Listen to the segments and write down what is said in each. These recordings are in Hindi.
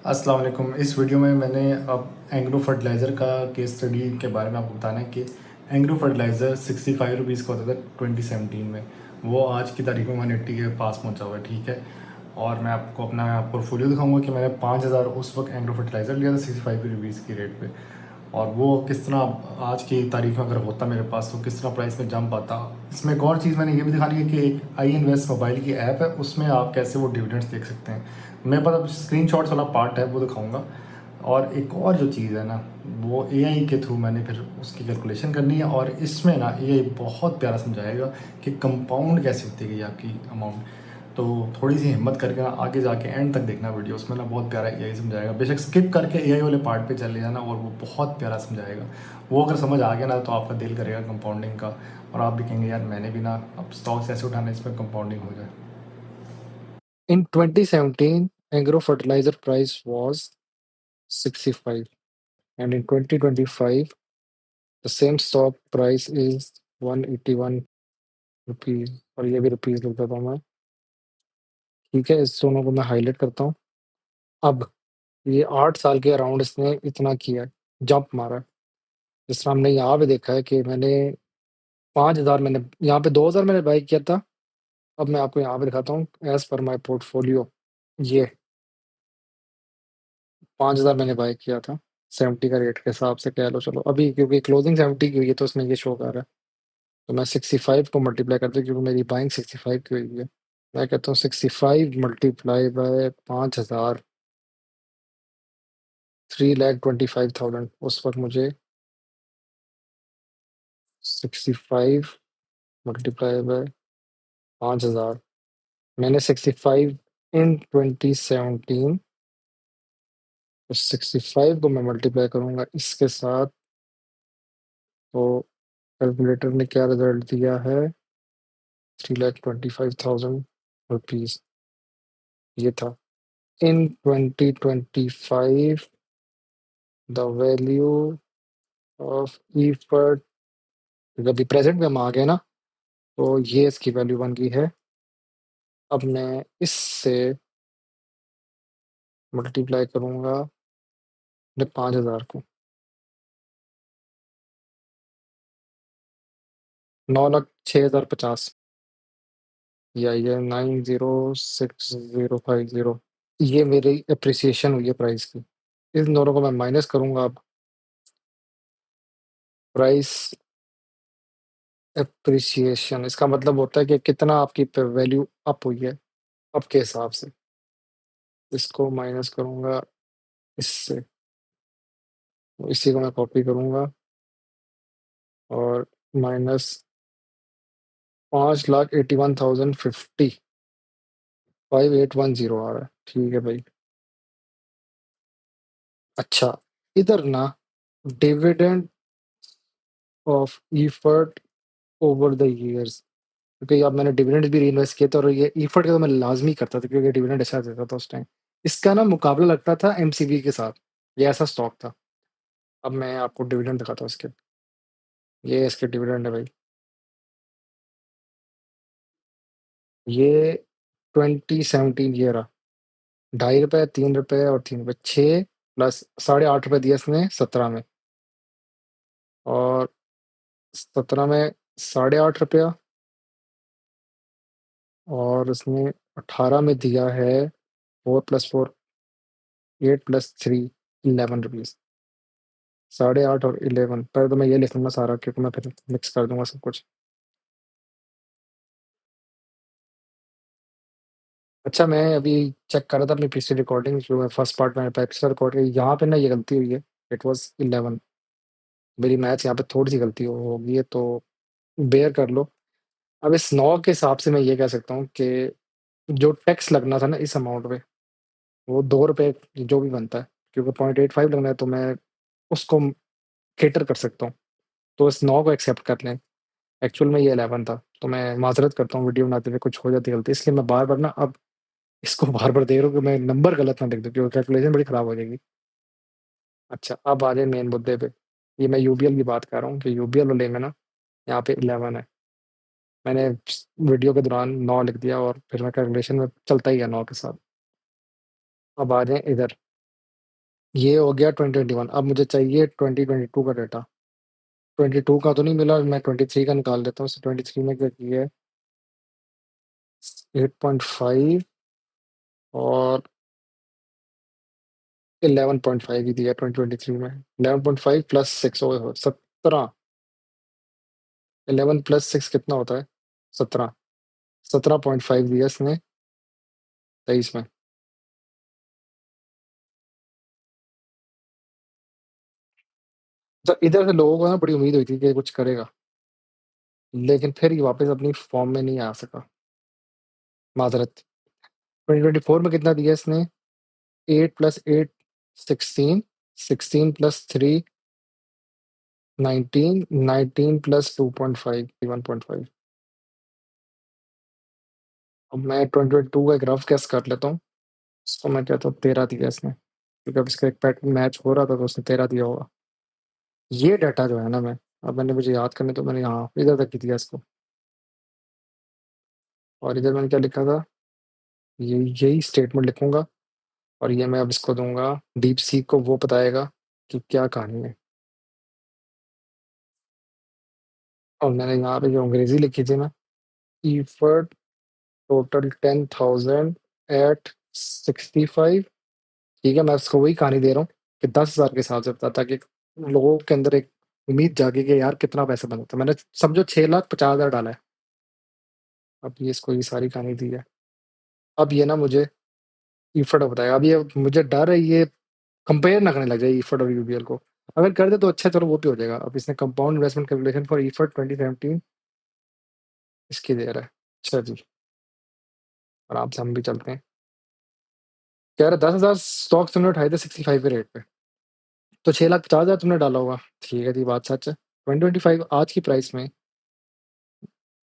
अस्सलाम वालेकुम। इस वीडियो में मैंने अब एंग्रो फर्टिलाइज़र का केस स्टडी के बारे में आपको बताना है कि एंग्रो फर्टिलाइज़र 65 रुपीज़ का होता था 2017 में। वो आज की तारीख में 180 के पास पहुंचा हुआ है, ठीक है। और मैं आपको अपना पोर्टफोलियो दिखाऊंगा कि मैंने 5000 उस वक्त एंग्रो फर्टिलाइज़र लिया था 65 रुपीज़ की रेट पे, और वो किस तरह आज की तारीख में अगर होता मेरे पास तो किस तरह प्राइस में जंप आता। इसमें एक और चीज़ मैंने ये भी दिखानी है कि एक आई इन्वेस्ट मोबाइल की ऐप है, उसमें आप कैसे वो डिविडेंड्स देख सकते हैं। मेरे पास अब स्क्रीनशॉट्स वाला पार्ट है, वो दिखाऊंगा। और एक और जो चीज़ है ना, वो एआई के थ्रू मैंने फिर उसकी कैलकुलेशन करनी है, और इसमें ना एआई बहुत प्यारा समझाएगा कि कंपाउंड कैसे होती गई आपकी अमाउंट। तो थोड़ी सी हिम्मत करके ना आगे जाके एंड तक देखना वीडियो, उसमें ना बहुत प्यारा एआई समझाएगा। बेशक स्किप करके एआई वाले पार्ट पे चले जाना, और वो बहुत प्यारा समझाएगा। वो अगर समझ आ गया ना तो आपका दिल करेगा कंपाउंडिंग का, और आप भी कहेंगे यार मैंने भी ना अब स्टॉक्स ऐसे उठाने इसमें कंपाउंडिंग हो जाए। In 2017, agro fertilizer price was 65, and in 2025, the same stock price is 181 rupees, और ये भी रुपीज लिख देता हूँ मैं। ठीक है, इस दोनों को मैं हाईलाइट करता हूँ। अब ये 8 साल के अराउंड इसने इतना किया है, जंप मारा है। जिस तरह हमने यहाँ पे देखा है कि मैंने 5,000 मैंने यहाँ पे 2,000 मैंने बाई किया था। अब मैं आपको यहाँ पे दिखाता हूँ एज पर माई पोर्टफोलियो। ये 5,000 मैंने बाय किया था 70 का रेट के हिसाब से, कह लो चलो। अभी क्योंकि क्लोजिंग 70 की हुई है तो उसमें ये शो कर रहा है, तो मैं 65 को मल्टीप्लाई करता हूँ क्योंकि मेरी बाइंग 65 की हुई है। मैं कहता हूँ 65 मल्टीप्लाई बाय 5,000, 3,25,000। उस वक्त मुझे 65 मल्टीप्लाई बाय 5,000, मैंने 65 इन 2017, तो 65 को मैं मल्टीप्लाई करूंगा इसके साथ, तो कैलकुलेटर ने क्या रिजल्ट दिया है, 3,25,000 रुपीज ये था। इन 2025 द वैल्यू ऑफ ईफर्ट, अभी प्रेजेंट में हम आ गए ना, तो ये इसकी वैल्यू बन गई है। अब मैं इससे मल्टीप्लाई करूंगा अपने 5,000 को, 9,06,050, या ये 9,06,050, ये मेरी अप्रिसिएशन हुई है प्राइस की। इन दोनों को मैं माइनस करूंगा अब। प्राइस एप्रिसिएशन इसका मतलब होता है कि कितना आपकी वैल्यू अप हुई है अब के हिसाब से। इसको माइनस करूंगा इससे, तो इसी को मैं कॉपी करूंगा, और माइनस 5,81,050, 5,810 आ रहा है। ठीक है भाई। अच्छा, इधर ना dividend of Efert over the years, क्योंकि अब मैंने डिविडेंड भी री इन्वेस्ट किए थे, और ये ईफर्ट का तो मैं लाजमी करता था क्योंकि डिविडेंड अच्छा देता था उस टाइम। इसका ना मुकाबला लगता था एमसीबी के साथ, ये ऐसा स्टॉक था। अब मैं आपको डिविडेंड दिखाता हूँ इसके, ये इसके डिविडेंड है भाई। ये 2017 ये रहा, ₹2.5, ₹3 और ₹3, 6 प्लस ₹8.5 दिया इसने 17 में, और 17 में ₹8.5, और इसने 18 में दिया है 4 प्लस 4, 8 प्लस 3, ₹11। 8.5 और 11, पहले तो मैं ये लिखूंगा सारा क्योंकि मैं फिर मिक्स कर दूंगा सब कुछ। अच्छा, मैं अभी चेक कर रहा था अपनी पिछली रिकॉर्डिंग, जो मैं फर्स्ट पार्ट मैंने पिछला रिकॉर्ड किया, यहाँ पे ना ये गलती हुई है। इट वाज 11, मेरी मैथ्स यहाँ पे थोड़ी सी गलती होगी है, तो बेयर कर लो। अब इस 9 के हिसाब से मैं ये कह सकता हूँ कि जो टैक्स लगना था ना इस अमाउंट पे, वो ₹2 जो भी बनता है, क्योंकि 0.85 लगना है, तो मैं उसको केटर कर सकता हूँ। तो इस 9 को एक्सेप्ट कर लें। एक्चुअल में ये 11 था, तो मैं माजरत करता हूँ, वीडियो बनाते हुए कुछ हो जाती है गलती, इसलिए मैं बार बार ना अब इसको बार बार देख रहा हूँ कि मैं नंबर गलत ना लिख दूँ क्योंकि कैलकुलेशन बड़ी खराब हो जाएगी। अच्छा, अब आ जाए मेन मुद्दे पे। ये मैं यूबीएल की बात कर रहा हूँ कि यूबीएल वाले में ना यहाँ पे 11 है। मैंने वीडियो के दौरान 9 लिख दिया, और फिर मैं कैलकुलेशन में चलता ही है 9 के साथ। अब आ जाए इधर, ये हो गया 2021। अब मुझे चाहिए 2022 का डाटा। 22 का तो नहीं मिला, मैं 23 का निकाल देता हूँ। 23 में क्या किया है, 8.5 और 11.5 ही दिया 2023 में। 11.5 प्लस 6 हो 17। 11 प्लस 6 कितना होता है? 17। 17.5 दिया इसने 23 में। तो इधर से लोगों को ना बड़ी उम्मीद हुई थी कि ये कुछ करेगा, लेकिन फिर ये वापस अपनी फॉर्म में नहीं आ सका, माजरत। 2024 में कितना दिया इसने? 8 प्लस 8 16, 16 प्लस 3 19, 19 प्लस 2.5 1.5। अब मैं 2022 का एक रफ गेस कर लेता हूँ। इसको मैं कहता हूँ 13 दिया इसने, क्योंकि अब इसका एक पैटर्न मैच हो रहा था तो उसने 13 दिया होगा। ये डाटा जो है ना, अब मैंने मुझे याद करने तो मैंने यहाँ इधर तक ही दिया इसको, और इधर मैंने क्या लिखा था, ये यही स्टेटमेंट लिखूंगा, और ये मैं अब इसको दूंगा डीप सी को, वो बताएगा कि क्या कहानी है। और मैंने यहाँ पे जो अंग्रेजी लिखी थी ना, एफर्ट टोटल 10,000 एट 65। ठीक है, मैं उसको वही कहानी दे रहा हूँ कि 10,000 के हिसाब से बता, ताकि लोगों के अंदर एक उम्मीद जागे कि यार कितना पैसा बनता है। मैंने समझो 6,50,000 डाला है। अब ये इसको ये सारी कहानी दी है। अब ये ना मुझे ईफर्ट बताएगा। अब ये मुझे डर है ये कंपेयर ना करने लग जाए ईफर्ट और यूबीएल को। अगर कर दे तो अच्छा, चलो वो भी हो जाएगा। अब इसने compound investment calculation for Efert 2017 इसकी दे रहा है। अच्छा जी, आराम से हम भी चलते हैं। कह रहा 10,000 स्टॉक्स तुमने उठाए थे 65 के रेट पे, तो 6,50,000 तुमने डाला होगा। ठीक है जी, बात सच है। 2025 आज की प्राइस में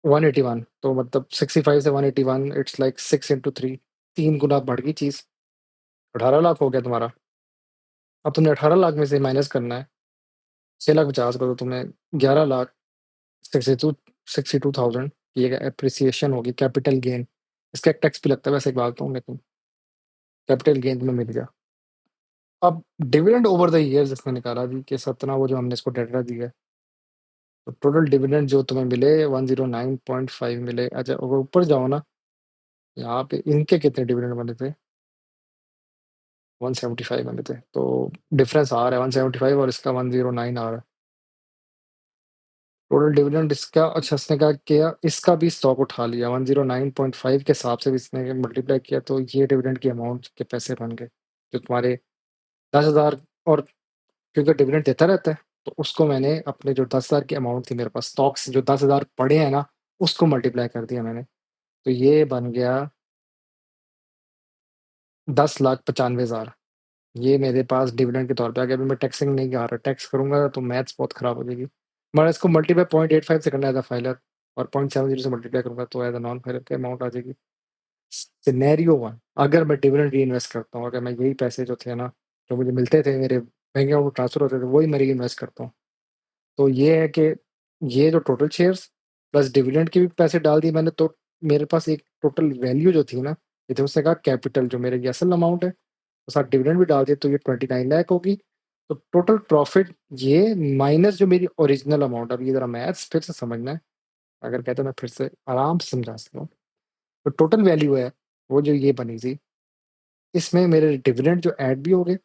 181, तो मतलब 65 से 181, इट्स लाइक 6 into 3, 3 गुना बढ़ गई चीज। 18 लाख हो गया तुम्हारा। अब तुमने 18 लाख में से माइनस करना है 6,50,000 को, तो तुम्हें 11,00,000 62,000 की अप्रिसिएशन होगी, कैपिटल गेन। इसका एक टैक्स भी लगता है वैसे, एक बात कहूँ, लेकिन कैपिटल गेन तुम्हें मिल गया। अब डिविडेंड ओवर द ईयर्स इसने निकाला जी कि सतना, वो जो हमने इसको डेटा दिया है, तो टोटल डिविडेंड जो तुम्हें मिले 109.5 मिले। अच्छा, अगर ऊपर जाओ ना, यहाँ पे इनके कितने डिविडेंड बने थे? 175 बने थे, तो डिफरेंस आ रहा है 175 और इसका 109 आ रहा है टोटल डिविडेंड इसका। अच्छा, इसने कहा किया इसका भी स्टॉक उठा लिया 109.5 के हिसाब से भी इसने मल्टीप्लाई किया, तो ये डिविडेंड की अमाउंट के पैसे बन गए जो तुम्हारे 10,000। और क्योंकि डिविडेंड देता रहता है, तो उसको मैंने अपने जो 10,000 की अमाउंट थी मेरे पास, स्टॉक्स जो 10,000 पड़े हैं ना, उसको मल्टीप्लाई कर दिया मैंने, तो ये बन गया 10,95,000। ये मेरे पास डिविडेंड के तौर पे आ गया। अभी मैं टैक्सिंग नहीं कर रहा, टैक्स करूंगा तो मैथ्स बहुत खराब हो जाएगी। मैं इसको मल्टीप्लाई 0.85 से करना एज अ फाइलर, और 0.70 से मल्टीप्लाई करूंगा तो एज अ नॉन फाइलर की अमाउंट आ जाएगी। सिनेरियो वन, अगर मैं डिविडेंड री इन्वेस्ट करता हूँ, अगर मैं यही पैसे जो थे ना, जो मुझे मिलते थे मेरे बैंक अकाउंट ट्रांसफर होते थे, वही मैं री इन्वेस्ट करता हूँ, तो ये है कि ये जो टोटल शेयर्स प्लस डिविडेंड के भी पैसे डाल दिए मैंने, तो मेरे पास एक टोटल वैल्यू जो थी ना, ये तो उसने कहा कैपिटल जो मेरे ये असल अमाउंट है, तो साथ डिविडेंड भी डाल दिए, तो ये 29 लाख होगी। तो टोटल प्रॉफिट ये माइनस जो मेरी ओरिजिनल अमाउंट। अब ये जरा मैथ्स फिर से समझना है, अगर कहते मैं फिर से आराम से समझा सकता हूँ। तो टोटल वैल्यू है वो जो ये बनी थी, इसमें मेरे डिविडेंड जो ऐड भी हो गए,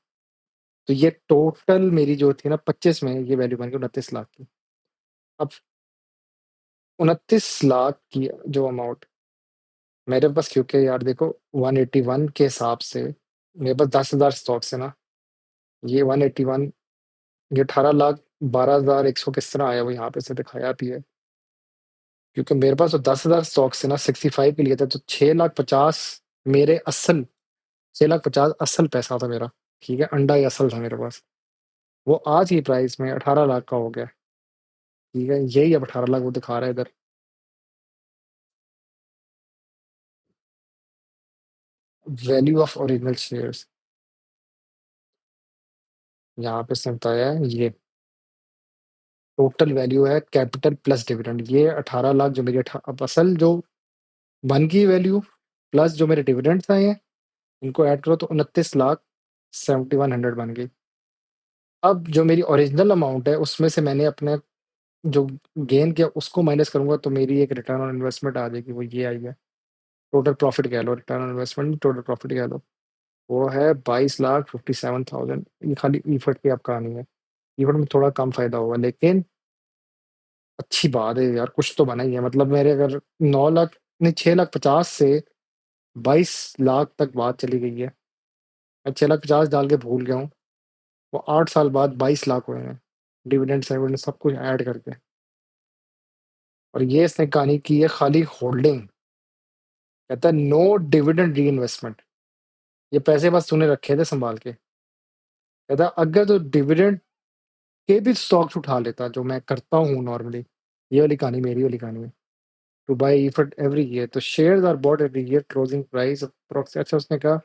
तो ये टोटल मेरी जो थी ना 25 में, ये वैल्यू बन गई 29 लाख की। अब 29 लाख की जो अमाउंट मेरे पास, क्योंकि यार देखो 181 के हिसाब से मेरे पास 10,000 स्टॉक्स है ना, ये 181, ये 18,00,000 12,100 किस तरह आया, वो यहाँ पे से दिखाया भी है, क्योंकि मेरे पास तो 10,000 स्टॉक्स है ना 65 के लिए था, तो 6,50,000 मेरे असल, 6,50,000 असल पैसा था मेरा। ठीक है, अंडा ही असल था मेरे पास, वो आज की प्राइस में 18 लाख का हो गया। ठीक है, यही अब 18 लाख वो दिखा रहा है इधर। वैल्यू ऑफ ओरिजिनल शेयर्स यहाँ पे इसने बताया है, ये टोटल वैल्यू है कैपिटल प्लस डिविडेंड। ये 18 लाख जो मेरी अब असल जो बन की वैल्यू प्लस जो मेरे डिविडेंड्स आए हैं, इनको ऐड करो तो 29 लाख 7100 बन गई। अब जो मेरी ओरिजिनल अमाउंट है उसमें से मैंने अपने जो गेन किया उसको माइनस करूँगा तो मेरी एक रिटर्न ऑन इन्वेस्टमेंट आ जाएगी, वो ये आई है। टोटल प्रॉफिट कह लो, return on investment total profit कह लो। वो है 22,57,000। ये खाली ईफर्ट की आप कहानी है। ईफर्ट में थोड़ा कम फ़ायदा होगा लेकिन अच्छी बात है यार, कुछ तो बना ही है। मतलब मेरे अगर 9 लाख नहीं 6,50,000 से 22 लाख तक बात चली गई है। मैं 6,50,000 डाल के भूल गया हूँ। वो 8 साल बाद 22 लाख हुए हैं। डिविडेंड सब कुछ ऐड करके। और ये इसने कहानी की है खाली होल्डिंग। कहता है नो डिविडेंड री-इन्वेस्टमेंट। ये पैसे बस तूने रखे थे सँभाल के। कहता है अगर तू डिविडेंड के भी स्टॉक्स उठा लेता जो मैं करता हूँ नॉर्मली, ये वाली कहानी मेरी वाली कहानी है। To buy effort every year तो shares are bought every year closing price approx. अच्छा उसने कहा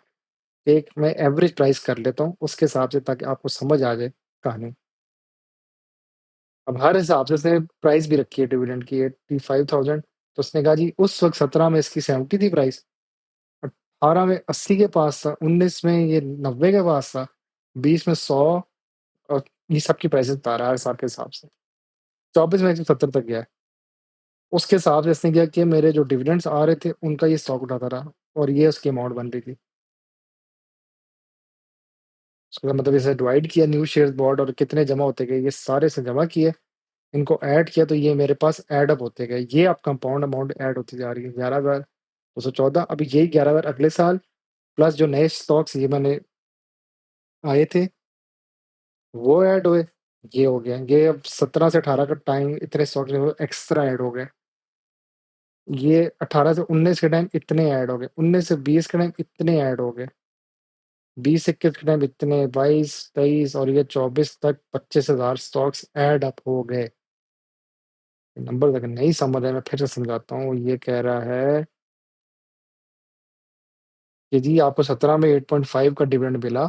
एक मैं एवरेज प्राइस कर लेता हूँ उसके हिसाब से ताकि आपको समझ आ जाए कहानी। अब हर हिसाब से उसने प्राइस भी रखी है डिविडेंड की 85,000। तो उसने कहा जी उस वक़्त 17 में इसकी 70 थी प्राइस, 18 में 80 के पास था, 19 में ये 90 के पास था, 20 में 100 और ये सब की प्राइसेज़ बता रहा है हर साल के हिसाब से। 24 में 170 तक गया है। उसके हिसाब से इसने क्या किया मेरे जो डिविडेंड्स आ रहे थे उनका ये स्टॉक उठाता रहा और ये उसकी अमाउंट बन रही थी। उसका मतलब इसे डिवाइड किया न्यू शेयर्स बॉट और कितने जमा होते गए, ये सारे इसने जमा किए, इनको ऐड किया तो ये मेरे पास ऐड अप होते गए। ये अब कंपाउंड अमाउंट ऐड होती जा रही है 11,214। अभी यही 11,000 अगले साल प्लस जो नए स्टॉक्स ये मैंने आए थे, वो ऐड हुए, ये हो गया। ये अब 17 से 18 का टाइम इतने स्टॉक्स जो एक्स्ट्रा ऐड हो गए। ये 18 से 19 के टाइम इतने ऐड हो गए, 19 से 20 के टाइम इतने ऐड हो गए, 20-21 के टाइम इतने, 22-23 और ये 24 तक 25,000 स्टॉक्स ऐड अप हो गए। नंबर अगर नहीं समझ आए मैं फिर से समझाता हूँ। ये कह रहा है कि जी आपको 17 में 8.5 का डिविडेंड मिला,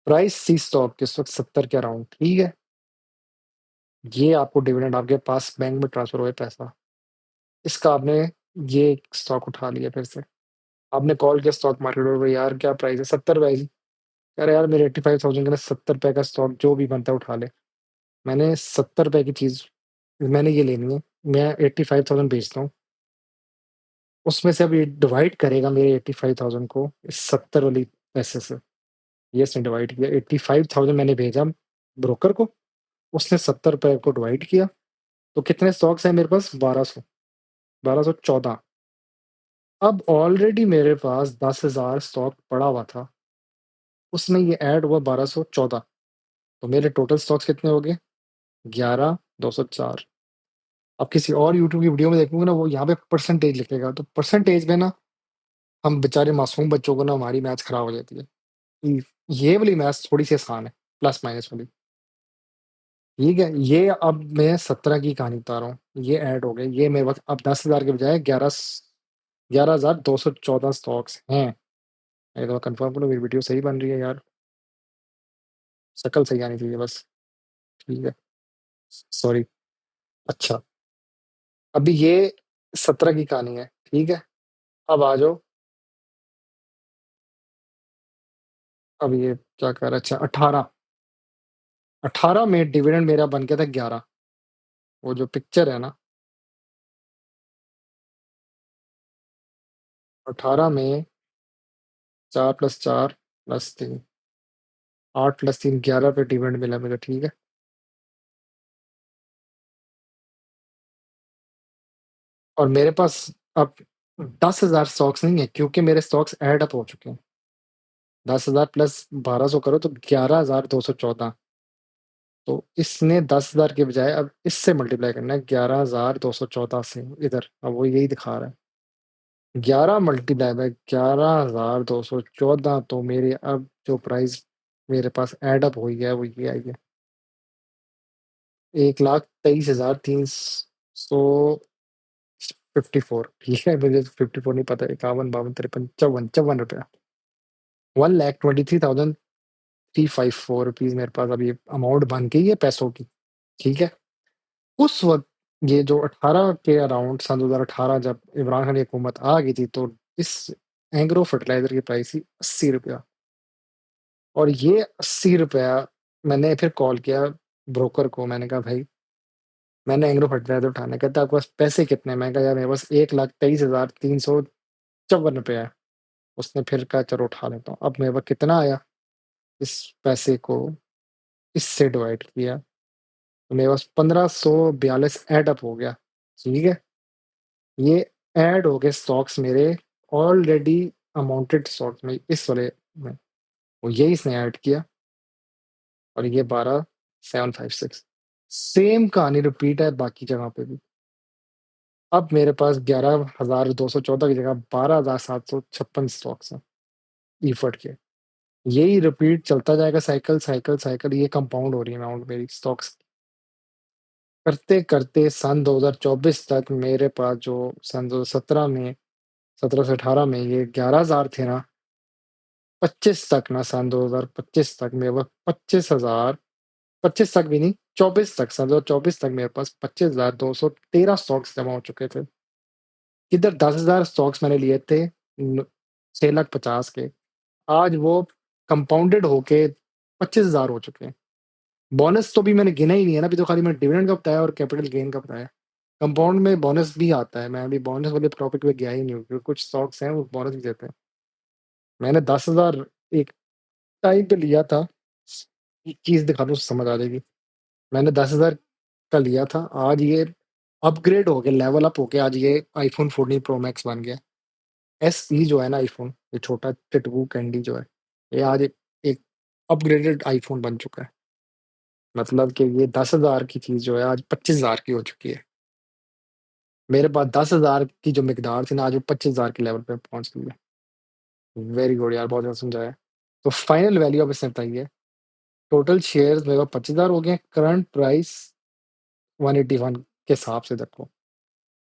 प्राइस सी स्टॉक के इस वक़्त 70 के अराउंड, ठीक है? ये आपको डिविडेंड आपके पास बैंक में ट्रांसफ़र हुआ है पैसा। इसका आपने ये स्टॉक उठा लिया फिर से। आपने कॉल किया स्टॉक मार्केट में, यार क्या प्राइस है? 70 रुपए जी। कह रहा है यार मेरे 85,000 के ना ₹70 का स्टॉक जो भी बनता है उठा ले। मैंने ₹70 की चीज़ मैंने ये लेनी है। मैं 85,000 बेचता हूँ। उसमें से अब ये डिवाइड करेगा मेरे 85,000 को इस 70 वाली पैसे से। ये इसने डिवाइड किया। 85,000 मैंने भेजा ब्रोकर को, उसने ₹70 को डिवाइड किया। तो कितने स्टॉक्स हैं मेरे पास? 1200, 1214। अब ऑलरेडी मेरे पास 10,000 स्टॉक पड़ा हुआ था, उसमें ये ऐड हुआ 1214। तो मेरे टोटल स्टॉक्स कितने हो गए? 11,204। अब किसी और यूट्यूब की वीडियो में देखोगे ना वो यहाँ पे परसेंटेज लिखेगा, तो परसेंटेज में ना हम बेचारे मासूम बच्चों को ना हमारी मैथ्स खराब हो जाती है। इ ये वाली मैथ्स थोड़ी-सी आसान है, प्लस माइनस वाली। ठीक है? ये अब मैं 17 की कहानी बता रहा हूँ, ये ऐड हो गए, ये मेरे पास अब 10,000 के बजाय 11,214 स्टॉक्स हैं। एक बार कन्फर्म करो मेरी वीडियो सही बन रही है यार, शक्ल सही आनी चाहिए बस, ठीक है? सॉरी। अच्छा, अभी ये 17 की कहानी है, ठीक है? अब आ जाओ, अब ये क्या कह रहा है अच्छा 18, 18 में डिविडेंड मेरा बन गया था 11। वो जो पिक्चर है ना, 18 में 4 + 4 + 3, 8 + 3 11 पे डिविडेंड मिला मेरा, ठीक है? और मेरे पास अब 10,000 स्टॉक्स नहीं है क्योंकि मेरे स्टॉक्स ऐड अप हो चुके हैं। 10,000 प्लस 1200 करो तो 11,214। तो इसने 10,000 के बजाय अब इससे मल्टीप्लाई करना है 11,214 से इधर, अब वो यही दिखा रहा है। 11 मल्टीप्लाई बाय 11,214 तो मेरे अब जो प्राइस मेरे पास ऐड अप हुई है वो ये आई है। 1,23,354 ठीक है, मुझे 54 नहीं पता 51, 52, 53, 54, ₹54। 1,23,354 रुपीज़ मेरे पास अभी अमाउंट बन गई है पैसों की, ठीक है? उस वक़्त ये जो 18 के अराउंड सन 2018 जब इमरान खान की हुकूमत आ गई थी, तो इस एग्रो फर्टिलाइज़र की प्राइस थी ₹80। और ये ₹80 मैंने फिर कॉल किया ब्रोकर को, मैंने कहा भाई मैंने एंग्रो फर्टिलाइज़र उठाना है, कहता है आपके पास पैसे कितने हैं? मैंने कहा यार मेरे पास ₹1,23,354 है। उसने फिर कहा चलो उठा लेता हूँ। अब मेरे पास कितना आया, इस पैसे को इससे डिवाइड किया, तो मेरे पास 1542 ऐड अप हो गया, ठीक है? ये ऐड हो गए स्टॉक्स मेरे ऑलरेडी अमाउंटेड स्टॉक्स में, इस वाले में, और ये इसने ऐड किया और ये 12,756 सेम कहानी रिपीट है बाकी जगह पे भी। अब मेरे पास 11,214 की जगह 12,756 स्टॉक्स हैं ईफर्ट के। यही रिपीट चलता जाएगा, साइकिल साइकिल साइकिल, ये कंपाउंड हो रही है अमाउंट मेरी स्टॉक्स करते करते सन 2024 तक मेरे पास जो सन 2017 में 17 से 18 में ये 11,000 थे ना, 25 तक ना, सन 2025 तक मेरे पास 25,000, 25 तक भी नहीं, 24 तक, सन 2024 तक मेरे पास 25,213 स्टॉक्स जमा हो चुके थे। इधर 10,000 स्टॉक्स मैंने लिए थे 6,50,000 के, आज वो कंपाउंडेड होके 25,000 हो चुके हैं। बोनस तो भी मैंने गिना ही नहीं है ना, अभी तो खाली मैंने डिविडेंड का बताया और कैपिटल गेन का बताया। कंपाउंड में बोनस भी आता है, मैं अभी बोनस वाले टॉपिक पे गया ही नहीं हूँ, क्योंकि कुछ स्टॉक्स हैं वो बोनस भी देते हैं। मैंने 10,000 एक टाइम पे लिया था, एक चीज़ दिखा दूँ समझ आ जाएगी। मैंने 10,000 का लिया था, आज ये अपग्रेड हो गया, लेवल अप हो के आज ये आईफ़ोन 14 प्रो मैक्स बन गया। एसई जो है ना आईफ़ोन, ये छोटा टिटबू कैंडी जो है, ये आज एक अपग्रेडेड आईफ़ोन बन चुका है। मतलब कि ये 10,000 की चीज़ जो है आज 25,000 की हो चुकी है। मेरे पास 10,000 की जो मिकदार थी ना, आज वो 25,000 के लेवल पे पहुँच गई है। वेरी गुड यार, बहुत ज़्यादा समझाया। तो फाइनल वैल्यू अब इसने बताई है। टोटल शेयर्स मेरे पास 25,000 हो गए हैं, करंट प्राइस 181 के हिसाब से देखो।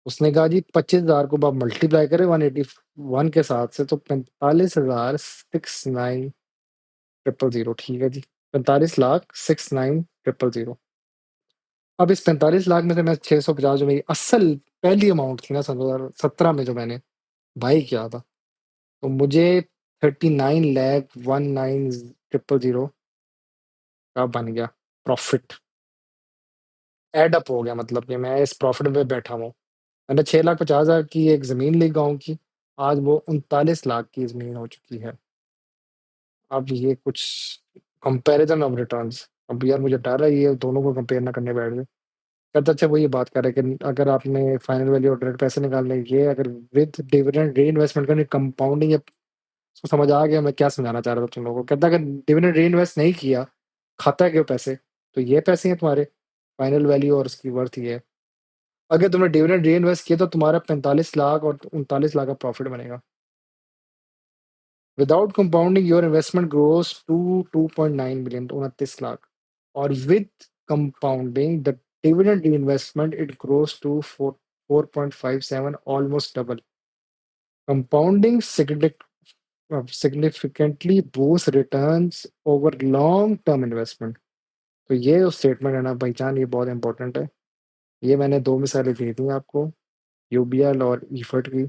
उसने कहा जी 25,000 को आप मल्टीप्लाई करें 181 के साथ से, तो 45,69,000, ठीक है जी। 45,69,000। अब इस 45 लाख में से मैं 650 जो मेरी असल पहली अमाउंट थी ना सन 2017 में जो मैंने बाई किया था, तो मुझे 39,19,000 का बन गया प्रॉफिट। एड अप हो गया, मतलब कि मैं इस प्रॉफिट में बैठा हूँ। मैंने 6,50,000 की एक ज़मीन ली गाँव की, आज वो 39 लाख की ज़मीन हो चुकी है। अब ये कुछ कंपैरिज़न ऑफ रिटर्न्स, अब यार मुझे डर है ये दोनों को कंपेयर ना करने बैठ जाए। कहता अच्छा वही बात कर रहे हैं कि अगर आपने फाइनल वैल्यू और डायरेक्ट पैसे निकालने, ये अगर विद डिविडेंड री-इन्वेस्टमेंट करनी कंपाउंडिंग, या उसको समझ आ गया मैं क्या समझाना चाह रहा था तुम लोगों को। कहता अगर डिविडेंड री-इन्वेस्ट नहीं किया, खाता क्यों पैसे? तो ये पैसे हैं तुम्हारे, फाइनल वैल्यू और उसकी वर्थ ये है। अगर तुमने डिविडेंड री-इन्वेस्ट किया तो तुम्हारा 45 लाख और 39 लाख का प्रॉफिट बनेगा। Without compounding your investment grows to 2.9 million, तो 29 लाख, और with compounding the dividend reinvestment it grows to 4.57, almost double. Compounding significantly boosts returns over long term investment। तो ये जो स्टेटमेंट है ना पहचान, ये बहुत इंपॉर्टेंट है। ये मैंने 2 मिसालें दी थी आपको, यूबीएल और ईफर्ट की।